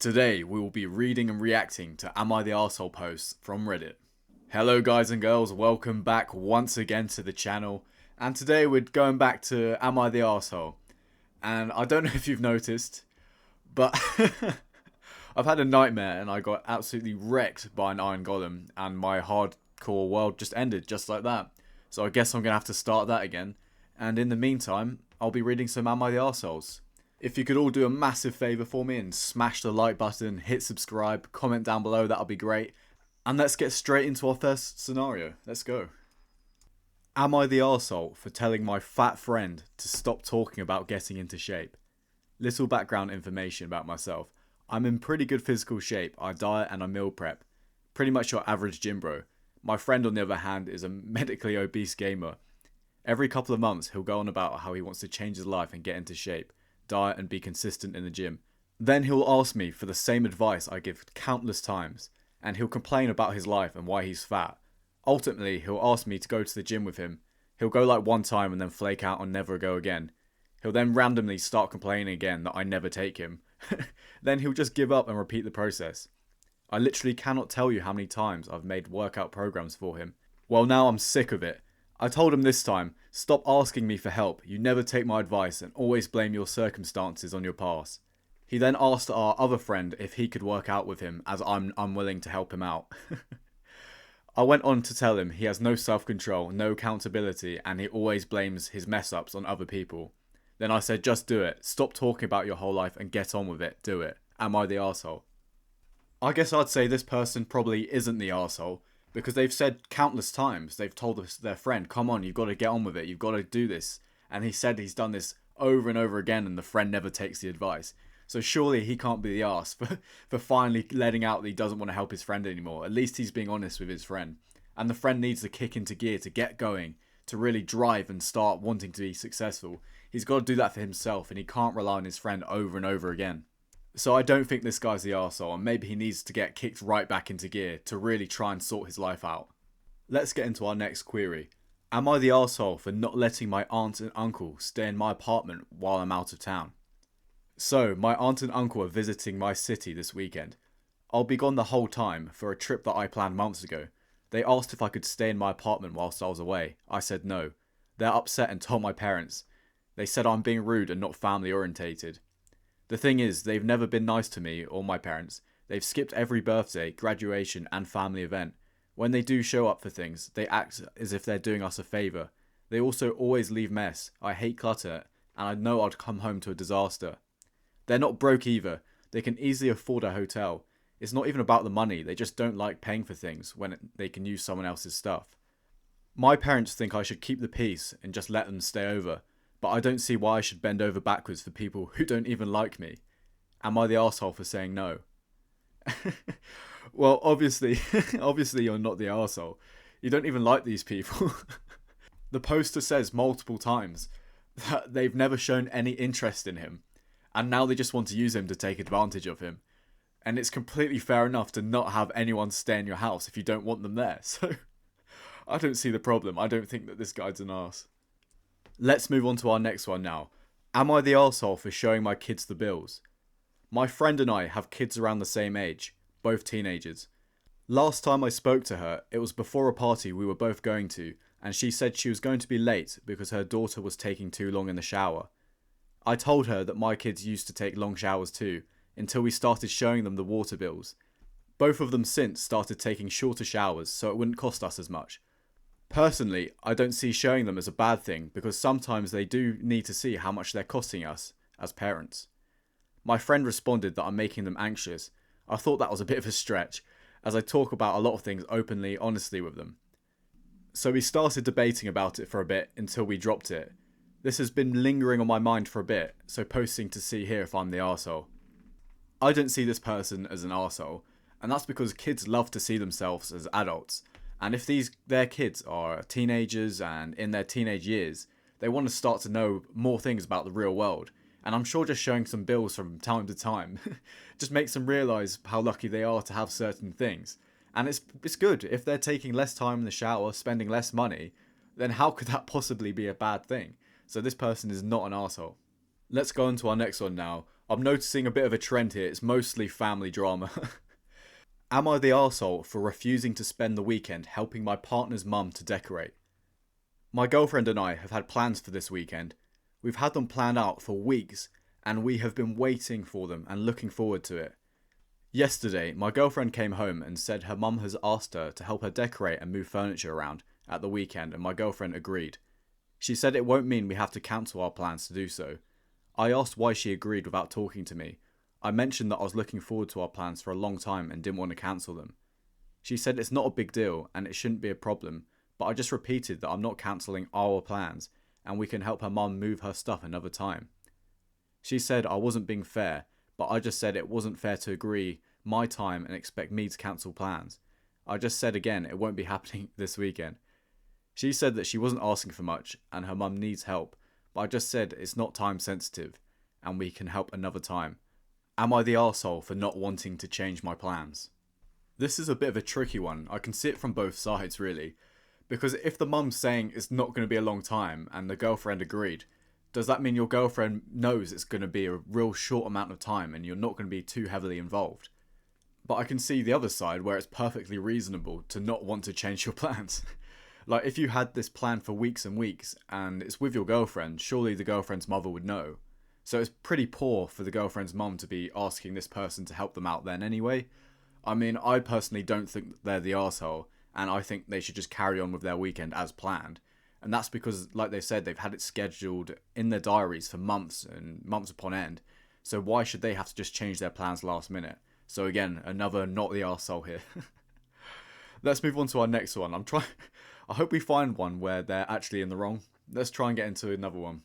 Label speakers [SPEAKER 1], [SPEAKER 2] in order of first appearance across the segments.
[SPEAKER 1] Today we will be reading and reacting to Am I the Arsehole posts from Reddit. Hello guys and girls, welcome back once again to the channel, and today we're going back to Am I the Arsehole. And I don't know if you've noticed, but I've had a nightmare and I got absolutely wrecked by an iron golem and my hardcore world just ended just like that. So I guess I'm going to have to start that again, and in the meantime I'll be reading some Am I the Arseholes. If you could all do a massive favour for me and smash the like button, hit subscribe, comment down below, that'll be great. And let's get straight into our first scenario. Let's go. Am I the arsehole for telling my fat friend to stop talking about getting into shape? Little background information about myself. I'm in pretty good physical shape. I diet and I meal prep. Pretty much your average gym bro. My friend on the other hand is a medically obese gamer. Every couple of months he'll go on about how he wants to change his life and get into shape, diet and be consistent in the gym. Then he'll ask me for the same advice I give countless times, and he'll complain about his life and why he's fat. Ultimately, he'll ask me to go to the gym with him. He'll go like one time and then flake out and never go again. He'll then randomly start complaining again that I never take him. Then he'll just give up and repeat the process. I literally cannot tell you how many times I've made workout programs for him. Well, now I'm sick of it. I told him this time, stop asking me for help, you never take my advice and always blame your circumstances on your past. He then asked our other friend if he could work out with him as I'm unwilling to help him out. I went on to tell him he has no self-control, no accountability, and he always blames his mess-ups on other people. Then I said, just do it, stop talking about your whole life and get on with it, do it. Am I the arsehole? I guess I'd say this person probably isn't the arsehole, because they've said countless times, they've told their friend, come on, you've got to get on with it, you've got to do this. And he said he's done this over and over again and the friend never takes the advice. So surely he can't be the arse for finally letting out that he doesn't want to help his friend anymore. At least he's being honest with his friend. And the friend needs to kick into gear to get going, to really drive and start wanting to be successful. He's got to do that for himself and he can't rely on his friend over and over again. So I don't think this guy's the arsehole, and maybe he needs to get kicked right back into gear to really try and sort his life out. Let's get into our next query. Am I the arsehole for not letting my aunt and uncle stay in my apartment while I'm out of town? So, my aunt and uncle are visiting my city this weekend. I'll be gone the whole time for a trip that I planned months ago. They asked if I could stay in my apartment whilst I was away. I said no. They're upset and told my parents. They said I'm being rude and not family orientated. The thing is, they've never been nice to me or my parents. They've skipped every birthday, graduation and family event. When they do show up for things, they act as if they're doing us a favour. They also always leave mess. I hate clutter and I know I'd come home to a disaster. They're not broke either. They can easily afford a hotel. It's not even about the money, they just don't like paying for things when they can use someone else's stuff. My parents think I should keep the peace and just let them stay over. But I don't see why I should bend over backwards for people who don't even like me. Am I the arsehole for saying no? Well, obviously you're not the arsehole. You don't even like these people. The poster says multiple times that they've never shown any interest in him. And now they just want to use him to take advantage of him. And it's completely fair enough to not have anyone stay in your house if you don't want them there. So, I don't see the problem. I don't think that this guy's an arse. Let's move on to our next one now. Am I the arsehole for showing my kids the bills? My friend and I have kids around the same age, both teenagers. Last time I spoke to her, it was before a party we were both going to, and she said she was going to be late because her daughter was taking too long in the shower. I told her that my kids used to take long showers too, until we started showing them the water bills. Both of them since started taking shorter showers so it wouldn't cost us as much. Personally, I don't see showing them as a bad thing because sometimes they do need to see how much they're costing us as parents. My friend responded that I'm making them anxious. I thought that was a bit of a stretch, as I talk about a lot of things openly, honestly with them. So we started debating about it for a bit until we dropped it. This has been lingering on my mind for a bit, so posting to see here if I'm the arsehole. I don't see this person as an arsehole, and that's because kids love to see themselves as adults. And if their kids are teenagers and in their teenage years, they want to start to know more things about the real world. And I'm sure just showing some bills from time to time just makes them realise how lucky they are to have certain things. And it's good. If they're taking less time in the shower, spending less money, then how could that possibly be a bad thing? So this person is not an arsehole. Let's go on to our next one now. I'm noticing a bit of a trend here. It's mostly family drama. Am I the arsehole for refusing to spend the weekend helping my partner's mum to decorate? My girlfriend and I have had plans for this weekend. We've had them planned out for weeks and we have been waiting for them and looking forward to it. Yesterday, my girlfriend came home and said her mum has asked her to help her decorate and move furniture around at the weekend, and my girlfriend agreed. She said it won't mean we have to cancel our plans to do so. I asked why she agreed without talking to me. I mentioned that I was looking forward to our plans for a long time and didn't want to cancel them. She said it's not a big deal and it shouldn't be a problem, but I just repeated that I'm not cancelling our plans and we can help her mum move her stuff another time. She said I wasn't being fair, but I just said it wasn't fair to agree my time and expect me to cancel plans. I just said again it won't be happening this weekend. She said that she wasn't asking for much and her mum needs help, but I just said it's not time sensitive and we can help another time. Am I the arsehole for not wanting to change my plans? This is a bit of a tricky one. I can see it from both sides really. Because if the mum's saying it's not going to be a long time and the girlfriend agreed, does that mean your girlfriend knows it's going to be a real short amount of time and you're not going to be too heavily involved? But I can see the other side where it's perfectly reasonable to not want to change your plans. Like if you had this plan for weeks and weeks and it's with your girlfriend, surely the girlfriend's mother would know. So it's pretty poor for the girlfriend's mum to be asking this person to help them out then anyway. I mean, I personally don't think they're the arsehole, and I think they should just carry on with their weekend as planned. And that's because, like they said, they've had it scheduled in their diaries for months and months upon end. So why should they have to just change their plans last minute? So again, another not the arsehole here. Let's move on to our next one. I hope we find one where they're actually in the wrong. Let's try and get into another one.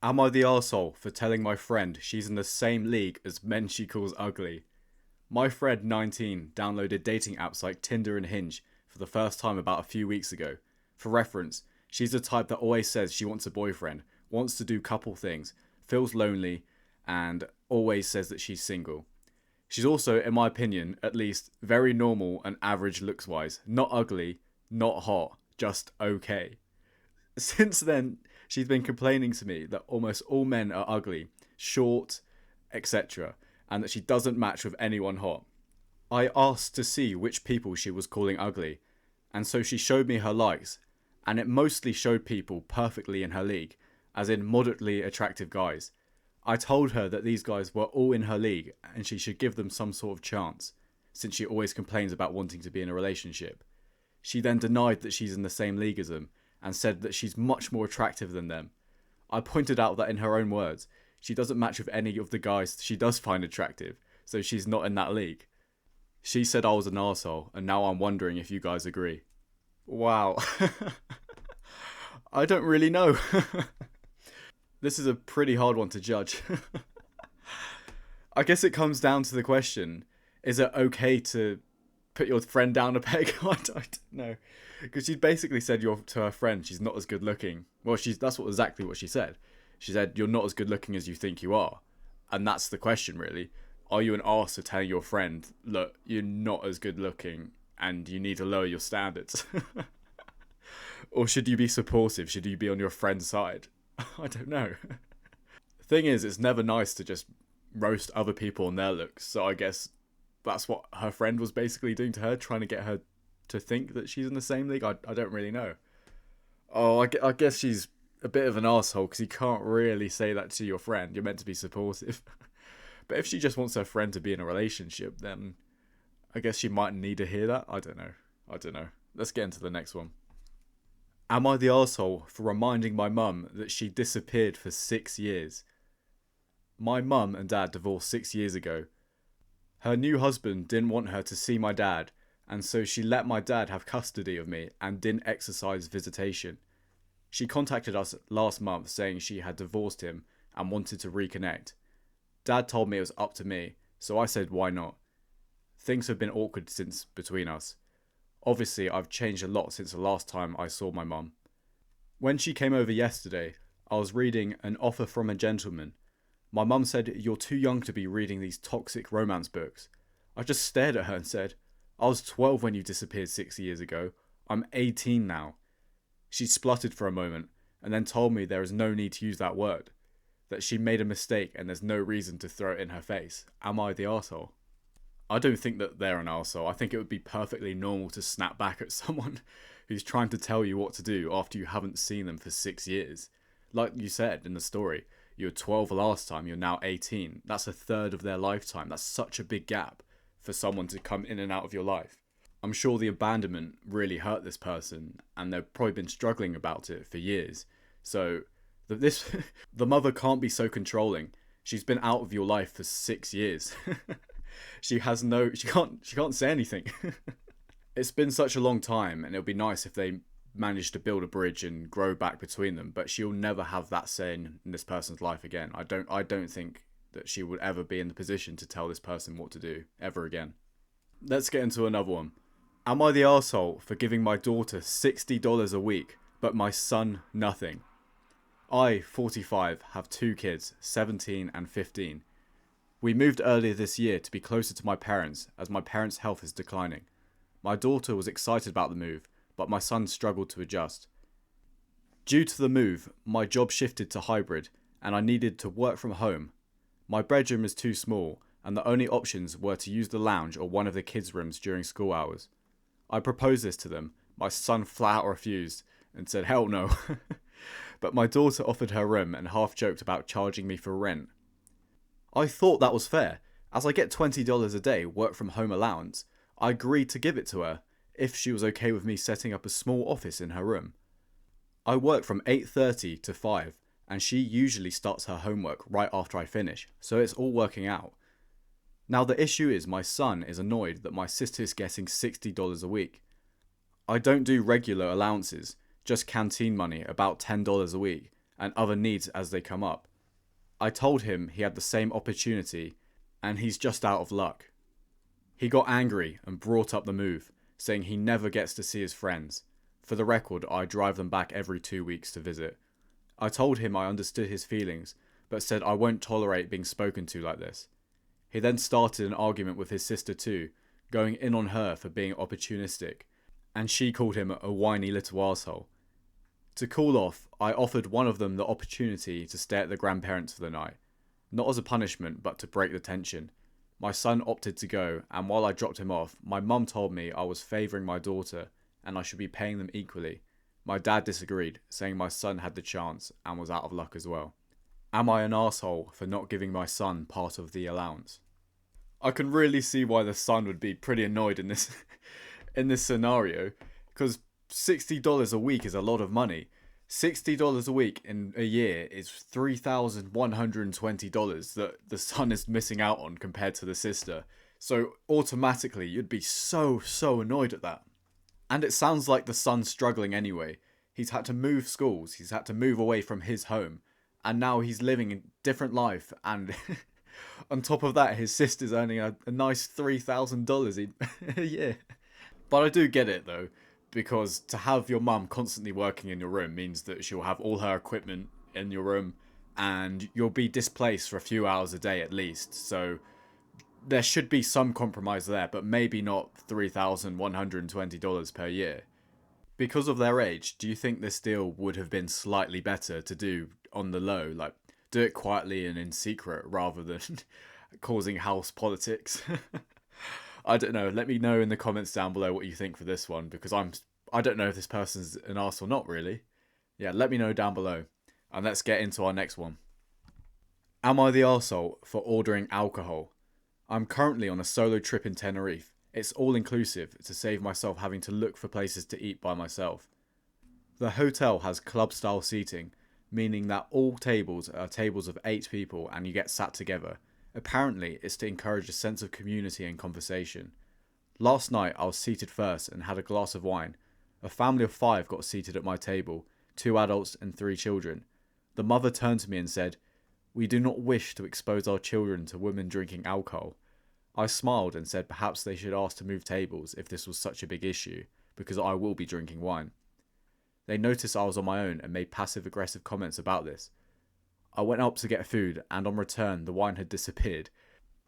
[SPEAKER 1] Am I the arsehole for telling my friend she's in the same league as men she calls ugly? My friend 19 downloaded dating apps like Tinder and Hinge for the first time about a few weeks ago. For reference, she's the type that always says she wants a boyfriend, wants to do couple things, feels lonely, and always says that she's single. She's also, in my opinion, at least, very normal and average looks-wise. Not ugly, not hot, just okay. Since then, she's been complaining to me that almost all men are ugly, short, etc., and that she doesn't match with anyone hot. I asked to see which people she was calling ugly, and so she showed me her likes, and it mostly showed people perfectly in her league, as in moderately attractive guys. I told her that these guys were all in her league and she should give them some sort of chance, since she always complains about wanting to be in a relationship. She then denied that she's in the same league as them and said that she's much more attractive than them. I pointed out that in her own words, she doesn't match with any of the guys she does find attractive, so she's not in that league. She said I was an arsehole, and now I'm wondering if you guys agree. Wow. I don't really know. This is a pretty hard one to judge. I guess it comes down to the question, is it okay to put your friend down a peg? I don't know. Because she basically said to her friend she's not as good looking. Well, that's exactly what she said. She said, you're not as good looking as you think you are. And that's the question, really. Are you an arse for telling your friend, look, you're not as good looking and you need to lower your standards? Or should you be supportive? Should you be on your friend's side? I don't know. Thing is, it's never nice to just roast other people on their looks. So I guess that's what her friend was basically doing to her, trying to get her to think that she's in the same league. I don't really know. Oh, I guess she's a bit of an arsehole because you can't really say that to your friend. You're meant to be supportive. But if she just wants her friend to be in a relationship, then I guess she might need to hear that. I don't know. Let's get into the next one. Am I the arsehole for reminding my mum that she disappeared for 6 years? My mum and dad divorced 6 years ago. Her new husband didn't want her to see my dad, and so she let my dad have custody of me and didn't exercise visitation. She contacted us last month saying she had divorced him and wanted to reconnect. Dad told me it was up to me, so I said why not. Things have been awkward since between us. Obviously, I've changed a lot since the last time I saw my mum. When she came over yesterday, I was reading An Offer from a Gentleman. My mum said, you're too young to be reading these toxic romance books. I just stared at her and said, I was 12 when you disappeared 6 years ago. I'm 18 now. She spluttered for a moment and then told me there is no need to use that word. that she made a mistake and there's no reason to throw it in her face? Am I the arsehole? I don't think that they're an arsehole. I think it would be perfectly normal to snap back at someone who's trying to tell you what to do after you haven't seen them for 6 years. Like you said in the story, you were 12 last time, you're now 18. That's a third of their lifetime. That's such a big gap for someone to come in and out of your life. I'm sure the abandonment really hurt this person, and they've probably been struggling about it for years. So the mother can't be so controlling. She's been out of your life for 6 years. She can't say anything. It's been such a long time, and it'll be nice if they manage to build a bridge and grow back between them, but she'll never have that say in this person's life again. I don't think that she would ever be in the position to tell this person what to do ever again. Let's get into another one. Am I the arsehole for giving my daughter $60 a week, but my son nothing? I, 45, have 2 kids, 17 and 15. We moved earlier this year to be closer to my parents, as my parents' health is declining. My daughter was excited about the move, but my son struggled to adjust. Due to the move, my job shifted to hybrid, and I needed to work from home. My bedroom is too small, and the only options were to use the lounge or one of the kids' rooms during school hours. I proposed this to them. My son flat out refused and said hell no. But my daughter offered her room and half joked about charging me for rent. I thought that was fair. As I get $20 a day work from home allowance, I agreed to give it to her if she was okay with me setting up a small office in her room. I work from 8:30 to 5, and she usually starts her homework right after I finish, so it's all working out. Now the issue is my son is annoyed that my sister is getting $60 a week. I don't do regular allowances, just canteen money, about $10 a week, and other needs as they come up. I told him he had the same opportunity, and he's just out of luck. He got angry and brought up the move, saying he never gets to see his friends. For the record, I drive them back every 2 weeks to visit. I told him I understood his feelings, but said I won't tolerate being spoken to like this. He then started an argument with his sister too, going in on her for being opportunistic, and she called him a whiny little arsehole. To cool off, I offered one of them the opportunity to stay at the grandparents for the night. Not as a punishment, but to break the tension. My son opted to go, and while I dropped him off, my mum told me I was favouring my daughter, and I should be paying them equally. My dad disagreed, saying my son had the chance, and was out of luck as well. Am I an arsehole for not giving my son part of the allowance? I can really see why the son would be pretty annoyed in this in this scenario, because $60 a week is a lot of money. $60 a week in a year is $3,120 that the son is missing out on compared to the sister. So automatically you'd be so annoyed at that. And it sounds like the son's struggling anyway. He's had to move schools, he's had to move away from his home, and now he's living a different life, and on top of that his sister's earning a nice $3,000 a year. But I do get it though, because to have your mum constantly working in your room means that she'll have all her equipment in your room, and you'll be displaced for a few hours a day at least. So there should be some compromise there, but maybe not $3,120 per year. Because of their age, do you think this deal would have been slightly better to do on the low? Like, do it quietly and in secret rather than causing house politics? I don't know. Let me know in the comments down below what you think for this one, because I don't know if this person's an arse or not really. Yeah, let me know down below. And let's get into our next one. Am I the arsehole for ordering alcohol? I'm currently on a solo trip in Tenerife. It's all inclusive to save myself having to look for places to eat by myself. The hotel has club style seating, meaning that all tables are tables of 8 people and you get sat together. Apparently it's to encourage a sense of community and conversation. Last night I was seated first and had a glass of wine. A family of 5 got seated at my table, 2 adults and 3 children. The mother turned to me and said, "We do not wish to expose our children to women drinking alcohol." I smiled and said perhaps they should ask to move tables if this was such a big issue, because I will be drinking wine. They noticed I was on my own and made passive-aggressive comments about this. I went up to get food, and on return the wine had disappeared.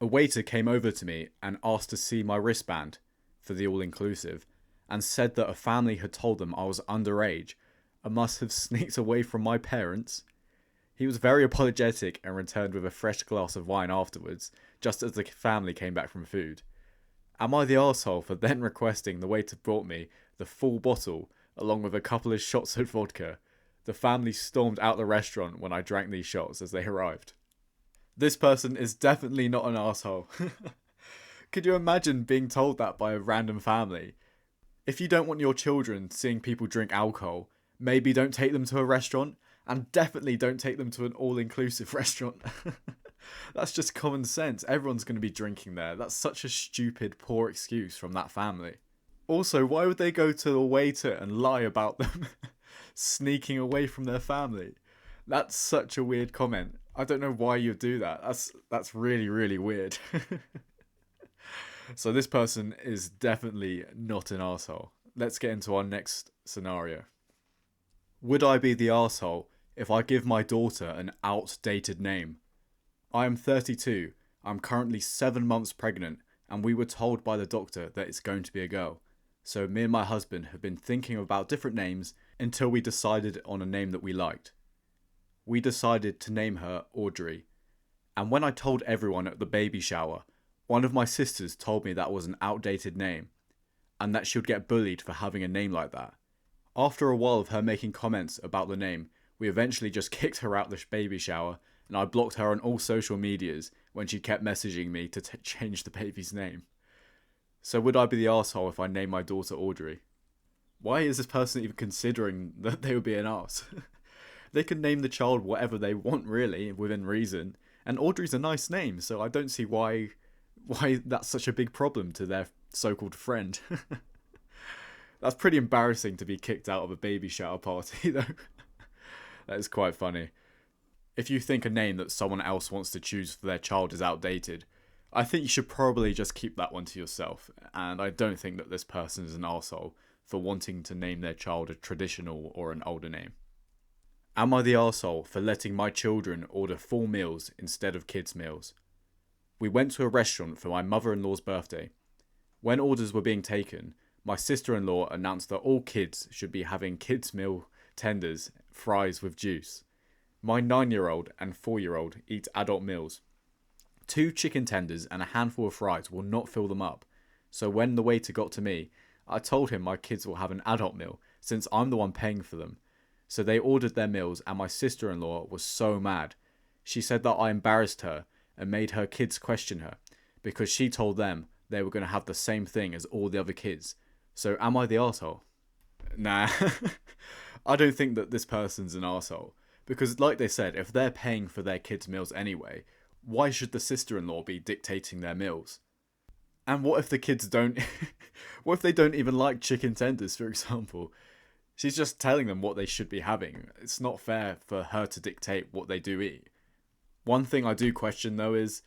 [SPEAKER 1] A waiter came over to me and asked to see my wristband for the all-inclusive, and said that a family had told them I was underage and must have sneaked away from my parents. He was very apologetic and returned with a fresh glass of wine afterwards, just as the family came back from food. Am I the arsehole for then requesting the waiter brought me the full bottle along with a couple of shots of vodka? The family stormed out the restaurant when I drank these shots as they arrived. This person is definitely not an arsehole. Could you imagine being told that by a random family? If you don't want your children seeing people drink alcohol, maybe don't take them to a restaurant, and definitely don't take them to an all-inclusive restaurant. That's just common sense. Everyone's going to be drinking there. That's such a stupid, poor excuse from that family. Also, why would they go to the waiter and lie about them sneaking away from their family? That's such a weird comment. I don't know why you'd do that. That's really, really weird. So this person is definitely not an arsehole. Let's get into our next scenario. Would I be the arsehole if I give my daughter an outdated name? I am 32, I'm currently 7 months pregnant, and we were told by the doctor that it's going to be a girl. So me and my husband have been thinking about different names until we decided on a name that we liked. We decided to name her Audrey. And when I told everyone at the baby shower, one of my sisters told me that was an outdated name, and that she would get bullied for having a name like that. After a while of her making comments about the name, we eventually just kicked her out the baby shower, and I blocked her on all social medias when she kept messaging me to change the baby's name. So would I be the arsehole if I named my daughter Audrey? Why is this person even considering that they would be an arse? They can name the child whatever they want, really, within reason, and Audrey's a nice name, so I don't see why that's such a big problem to their so-called friend. That's pretty embarrassing to be kicked out of a baby shower party, though. That is quite funny. If you think a name that someone else wants to choose for their child is outdated, I think you should probably just keep that one to yourself, and I don't think that this person is an arsehole for wanting to name their child a traditional or an older name. Am I the arsehole for letting my children order full meals instead of kids' meals? We went to a restaurant for my mother-in-law's birthday. When orders were being taken, my sister-in-law announced that all kids should be having kids' meal tenders, fries with juice. My 9-year-old and 4-year-old eat adult meals. 2 chicken tenders and a handful of fries will not fill them up. So when the waiter got to me, I told him my kids will have an adult meal since I'm the one paying for them. So they ordered their meals and my sister-in-law was so mad. She said that I embarrassed her and made her kids question her because she told them they were going to have the same thing as all the other kids. So am I the arsehole? Nah, I don't think that this person's an arsehole. Because like they said, if they're paying for their kids' meals anyway, why should the sister-in-law be dictating their meals? And what if the kids don't... what if they don't even like chicken tenders, for example? She's just telling them what they should be having. It's not fair for her to dictate what they do eat. One thing I do question though is,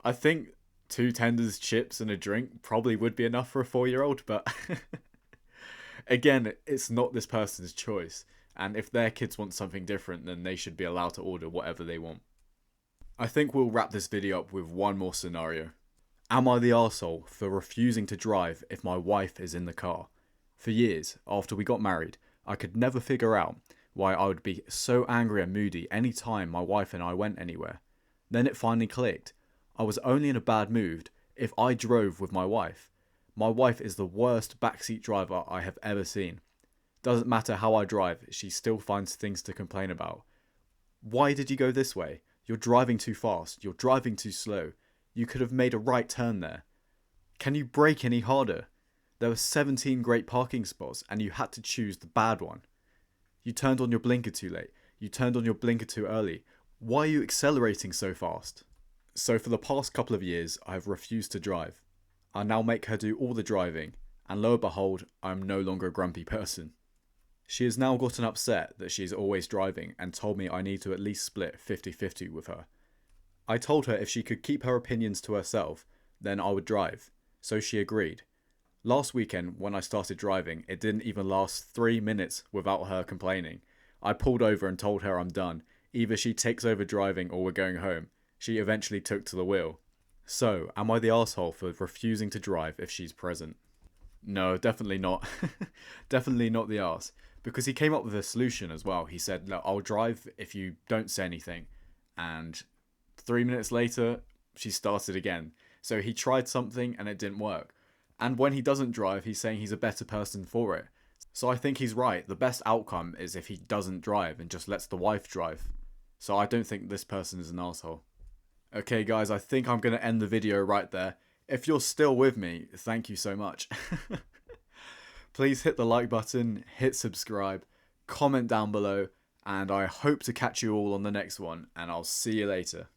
[SPEAKER 1] I think 2 tenders, chips and a drink probably would be enough for a 4-year-old, but again, it's not this person's choice. And if their kids want something different, then they should be allowed to order whatever they want. I think we'll wrap this video up with one more scenario. Am I the arsehole for refusing to drive if my wife is in the car? For years, after we got married, I could never figure out why I would be so angry and moody any time my wife and I went anywhere. Then it finally clicked. I was only in a bad mood if I drove with my wife. My wife is the worst backseat driver I have ever seen. Doesn't matter how I drive, she still finds things to complain about. Why did you go this way? You're driving too fast. You're driving too slow. You could have made a right turn there. Can you brake any harder? There were 17 great parking spots and you had to choose the bad one. You turned on your blinker too late. You turned on your blinker too early. Why are you accelerating so fast? So for the past couple of years, I have refused to drive. I now make her do all the driving, and lo and behold, I am no longer a grumpy person. She has now gotten upset that she is always driving and told me I need to at least split 50-50 with her. I told her if she could keep her opinions to herself, then I would drive, so she agreed. Last weekend, when I started driving, it didn't even last 3 minutes without her complaining. I pulled over and told her I'm done. Either she takes over driving or we're going home. She eventually took to the wheel. So, am I the arsehole for refusing to drive if she's present? No, definitely not. Definitely not the arse. because he came up with a solution as well. He said, look, I'll drive if you don't say anything. And 3 minutes later, she started again. So he tried something and it didn't work. And when he doesn't drive, he's saying he's a better person for it. So I think he's right. The best outcome is if he doesn't drive and just lets the wife drive. So I don't think this person is an asshole. Okay guys, I think I'm going to end the video right there. If you're still with me, thank you so much. Please hit the like button, hit subscribe, comment down below, and I hope to catch you all on the next one, and I'll see you later.